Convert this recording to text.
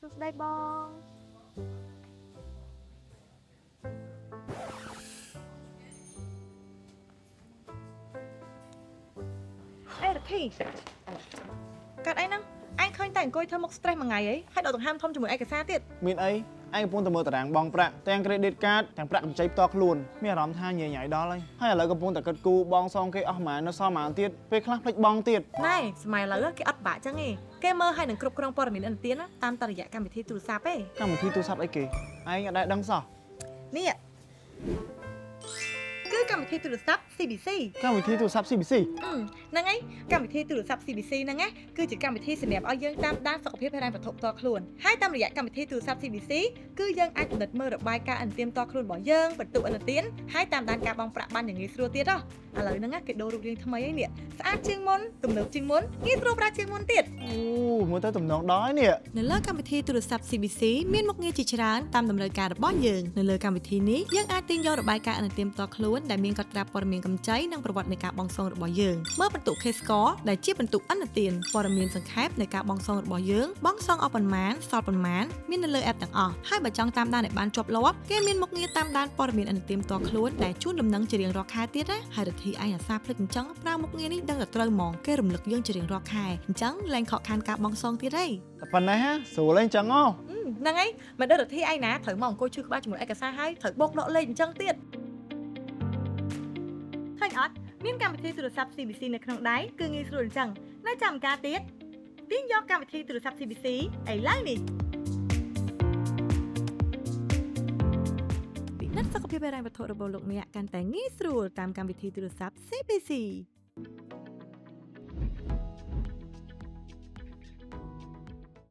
ស្ដីបងអេរធីកាត់អីហ្នឹងឯងឃើញតែអង្គុយធ្វើមុខ stress មួយថ្ងៃអីហើយដកដង្ហើមធំជាមួយឯកសារទៀតមានអីឯងកំពុងតែមើលតារាងបងប្រាក់ទាំង credit card ទាំងប្រាក់កម្ចីផ្ទាល់ខ្លួនមានអារម្មណ៍ថាញ៉ៃញ៉ៃដល់ហើយឥឡូវកំពុងតែគិតគូរបងសងគេអស់ប្រហែលនៅសល់ប្រហែលទៀតពេលខ្លះភ្លេចបងទៀតណែសម័យឥឡូវគេអត់បាក់ចឹងទេគេមើលឲ្យនឹងគ្រប់គ្រងព័ត៌មានឥណទានតាមតរយៈកម្មវិធីទូរស័ព្ទទេកម្មវិធីទូរស័ព្ទអីគេឯងអត់ដែលដឹងសោះនេះគឺកម្មវិធីទូរស័ព្ទ CBC កម្មវិធីទូរស័ព្ទ CBC ហ្នឹងហើយកម្មវិធីទូរស័ព្ទ CBC ហ្នឹងណាគឺជាកម្មវិធីសម្រាប់ឲ្យយើងតាមដានសុខភាពហិរញ្ញវត្ថុផ្ទាល់ខ្លួនហើយតាមរយៈកម្មវិធីទូរស័ព្ទ CBC គឺយើងអាចពិនិត្យមើលរបាយការណ៍ឥណទានផ្ទាល់ខ្លួនរបស់យើងបន្ទុកឥណទានហើយតាមដានការបង់ប្រាក់បានយ៉ាងងាយស្រួលទៀតឥឡូវហ្នឹងគេដូររូបរាងថ្មីហើយនេះស្អាតជាងមុនទំនើបជាងមុនងាយស្រួលប្រើជាងមុនទៀតអូមើលទៅទំនងដល់នេះនៅលើកម្មវិធីទូរស័ព្ទ CBC មានមុខងារជាច្រើនតាមតម្រូវការរបស់យើងនៅលើកម្មវិធីនេះយើងអាចទាញយករបាយការណ៍ឥណទានផ្ទាល់ខ្លួនដែលមានកត់ត្រាព័ត៌មានកម្ចីនិងប្រវត្តិនៃការបង់សងរបស់យើងមើលបន្ទុក K-score ដែលជាបន្ទុកឥណទានព័ត៌មានសង្ខេបនៃការបង់សងរបស់យើងបង់សងអស់ប៉ុន្មានសល់ប៉ុន្មានមាននៅលើ app ទាំងអស់ហើយបើចង់តាមដានឲ្យបានជាប់លាប់គេមានមុខងារតាមដានព័ត៌មានឥណទានផ្ទាល់ខ្លួនដែលជូនដំណឹងជារៀងរាល់ខែទៀតណាហើយរទ្ធីឯងអាសាភ្លេចអញ្ចឹងប្រើមុខងារនេះដឹងតែត្រូវហ្មងគេរំលឹកយើងជារៀងរាល់ខែអញ្ចឹងលែងខកខានការបង់សងទៀតទេតែប៉ុណ្ណេះហ៎ស្រួលអីអញ្ចឹងហ្នឹងហើយមិនដឹងរទ្ធីឯងណាត្រូវមកអង្គុយឈឺក្បាលជាមួយឯកសារហើយត្រូវបោកដកលេខអញ្ចឹងទៀតឃើញអត់មានកម្មវិធីទូរស័ព្ទ CBC នៅក្នុងដៃគឺងាយស្រួលអញ្ចឹងនៅចាំការទៀតទាញយកកម្មវិធីទូរស័ព្ទ CBC ឥឡូវនេះពិនិត្យសុខភាពហិរញ្ញវត្ថុរបស់លោកអ្នកកាន់តែងាយស្រួលតាមកម្មវិធីទូរស័ព្ទ CBC